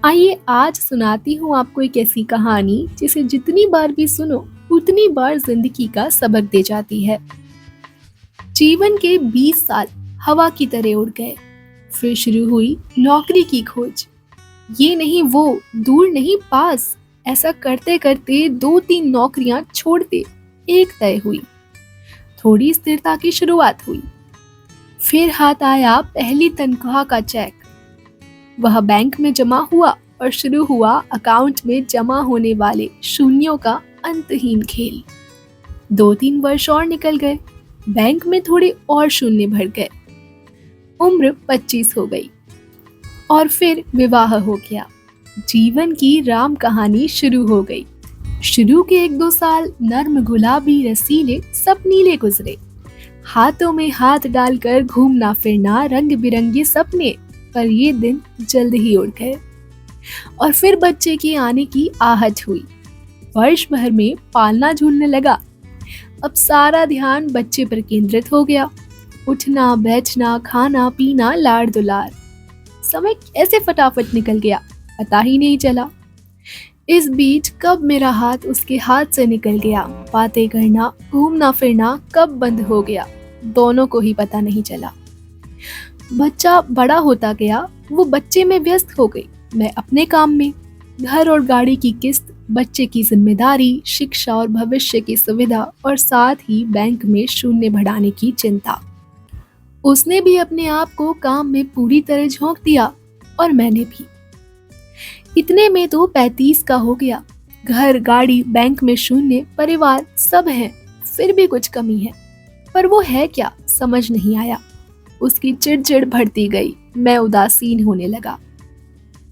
आइए आज सुनाती हूँ आपको एक ऐसी कहानी जिसे जितनी बार भी सुनो उतनी बार जिंदगी का सबक दे जाती है। जीवन के 20 साल हवा की तरह उड़ गए। फिर शुरू हुई नौकरी की खोज। ये नहीं वो, दूर नहीं पास। ऐसा करते करते 2-3 नौकरियां छोड़ते एक तय हुई। थोड़ी स्थिरता की शुरुआत हुई। फिर हाथ आया पहली तनख्वाह का चेक। वह बैंक में जमा हुआ और शुरू हुआ अकाउंट में जमा होने वाले शून्यों का अंतहीन खेल। 2-3 वर्ष और निकल गए। बैंक में थोड़े और शून्य भर गए। उम्र 25 हो गई और फिर विवाह हो गया। जीवन की राम कहानी शुरू हो गई। शुरू के 1-2 साल नर्म गुलाबी रसीले सब नीले गुजरे। हाथों में हाथ डालकर घूमना फिरना, रंग बिरंगे सपने। पर ये दिन जल्द ही उड़ गए और फिर बच्चे के आने की आहट हुई। वर्ष भर में पालना झूलने लगा। अब सारा ध्यान बच्चे पर केंद्रित हो गया। उठना बैठना, खाना पीना, लाड़ दुलार। समय कैसे फटाफट निकल गया पता ही नहीं चला। इस बीच कब मेरा हाथ उसके हाथ से निकल गया, बातें करना घूमना फिरना कब बंद हो गया, दोनों को ही पता नहीं चला। बच्चा बड़ा होता गया, वो बच्चे में व्यस्त हो गई, मैं अपने काम में। घर और गाड़ी की किस्त, बच्चे की जिम्मेदारी, शिक्षा और भविष्य की सुविधा और साथ ही बैंक में शून्य बढ़ाने की चिंता। उसने भी अपने आप को काम में पूरी तरह झोंक दिया और मैंने भी। इतने में तो 35 का हो गया। घर गाड़ी बैंक में शून्य, परिवार सब है, फिर भी कुछ कमी है। पर वो है क्या समझ नहीं आया। उसकी चिड़चिड़ बढ़ती गई, मैं उदासीन होने लगा।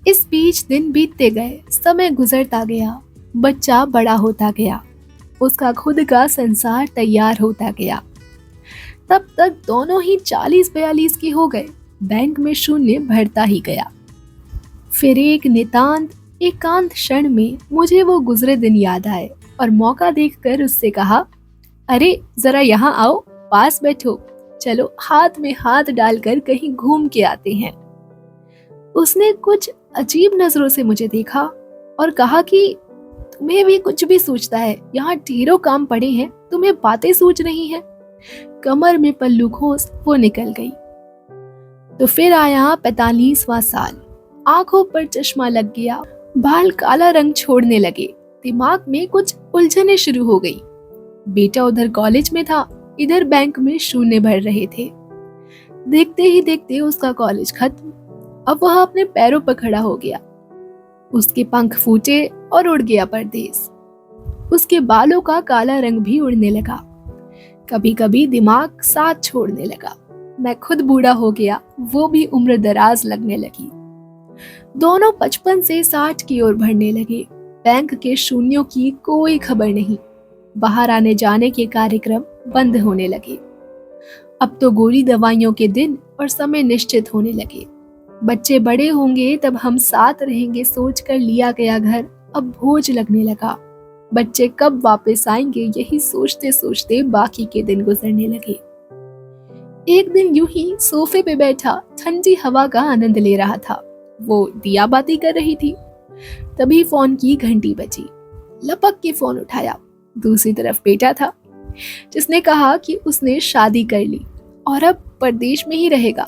इस बीच दिन बीतते गए, समय गुजरता गया, बच्चा बड़ा होता गया, उसका खुद का संसार तैयार होता गया। तब तक दोनों ही 40-42 के हो गए। बैंक में शून्य भरता ही गया। फिर एक नितांत एकांत क्षण में मुझे वो गुजरे दिन याद आए और मौका देखकर उससे कहा, अरे जरा यहाँ आओ, पास बैठो, चलो हाथ में हाथ डालकर कहीं घूम के आते हैं। उसने कुछ अजीब नजरों से मुझे देखा और कहा कि तुम्हें भी कुछ भी सूझता है, यहाँ ढेरों काम पड़े हैं, तुम्हें बातें सूझ रही हैं। कमर में पल्लू खोस वो निकल गई। तो फिर आया 45वां साल। आंखों पर चश्मा लग गया, बाल काला रंग छोड़ने लगे, दिमाग में कुछ उलझने शुरू हो गई। बेटा उधर कॉलेज में था, इधर बैंक में शून्य भर रहे थे। देखते ही देखते उसका कॉलेज खत्म। अब वह अपने पैरों पर खड़ा हो गया। उसके पंख फूटे और उड़ गया परदेस। उसके बालों का काला रंग भी उड़ने लगा। कभी कभी दिमाग साथ छोड़ने लगा। मैं खुद बूढ़ा हो गया, वो भी उम्र दराज लगने लगी। दोनों 55 से 60 की ओर बढ़ने लगे। बैंक के शून्यों की कोई खबर नहीं। बाहर आने जाने के कार्यक्रम बंद होने लगे। अब तो गोली दवाइयों के दिन और समय निश्चित होने लगे। बच्चे बड़े होंगे तब हम साथ रहेंगे सोचकर लिया गया घर अब बोझ लगने लगा। बच्चे कब वापस आएंगे यही सोचते सोचते बाकी के दिन गुजरने लगे। एक दिन यूं ही सोफे पे बैठा ठंडी हवा का आनंद ले रहा था। वो दिया बाती कर रही थी। तभी फोन की घंटी बजी। लपक के फोन उठाया। दूसरी तरफ बेटा था, जिसने कहा कि उसने शादी कर ली और अब परदेश में ही रहेगा।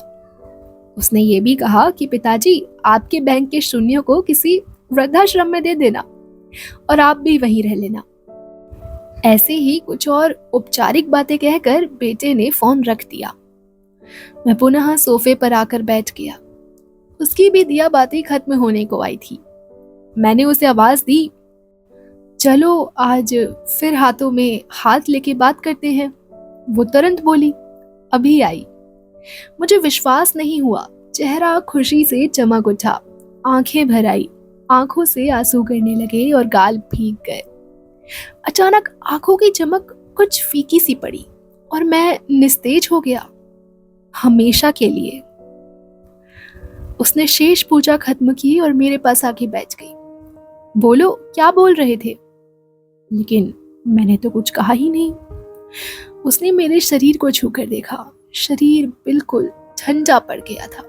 उसने ये भी कहा कि पिताजी आपके बैंक के शून्यों को किसी वृद्धाश्रम में दे देना और आप भी वहीं रह लेना। ऐसे ही कुछ और औपचारिक बातें कहकर बेटे ने फोन रख दिया। मैं पुनः सोफे पर आकर बैठ गया। उसकी भी दिया बातें खत्म होने को आई थी। मैंने उसे आवाज दी, चलो आज फिर हाथों में हाथ लेके बात करते हैं। वो तुरंत बोली, अभी आई। मुझे विश्वास नहीं हुआ। चेहरा खुशी से चमक उठा, आंखें भर आई, आंखों से आंसू गिरने लगे और गाल भीग गए। अचानक आंखों की चमक कुछ फीकी सी पड़ी और मैं निस्तेज हो गया, हमेशा के लिए। उसने शेष पूजा खत्म की और मेरे पास आके बैठ गई। बोलो क्या बोल रहे थे? लेकिन मैंने तो कुछ कहा ही नहीं। उसने मेरे शरीर को छूकर देखा। शरीर बिल्कुल ठंडा पड़ गया था।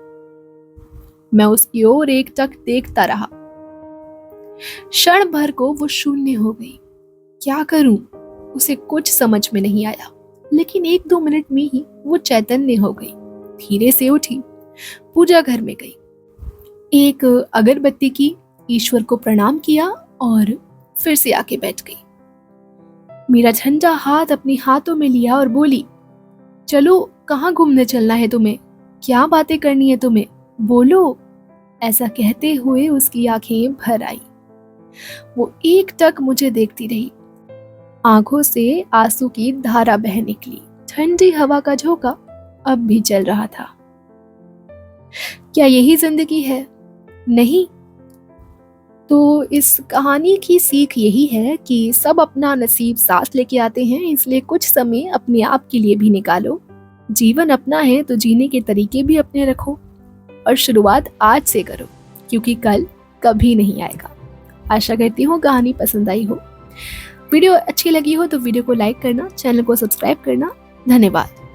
मैं उसकी ओर एकटक देखता रहा। क्षण भर को वो शून्य हो गई। क्या करूं? उसे कुछ समझ में नहीं आया, लेकिन 1-2 मिनट में ही वो चैतन्य हो गई। धीरे से उठी, पूजा घर में गई, एक अगरबत्ती की, ईश्वर को प्रणाम किया और फिर से आके बैठ गई। मेरा ठंडा हाथ अपने हाथों में लिया और बोली, चलो, कहाँ घूमने चलना है तुम्हें? क्या बातें करनी है तुम्हें? बोलो। ऐसा कहते हुए उसकी आंखें भर आई। वो एकटक मुझे देखती रही। आंखों से आंसू की धारा बह निकली। ठंडी हवा का झोंका अब भी चल रहा था। क्या यही जिंदगी है? नहीं। तो इस कहानी की सीख यही है कि सब अपना नसीब साथ लेके आते हैं, इसलिए कुछ समय अपने आप के लिए भी निकालो। जीवन अपना है तो जीने के तरीके भी अपने रखो और शुरुआत आज से करो, क्योंकि कल कभी नहीं आएगा। आशा करती हूँ कहानी पसंद आई हो। वीडियो अच्छी लगी हो तो वीडियो को लाइक करना, चैनल को सब्सक्राइब करना। धन्यवाद।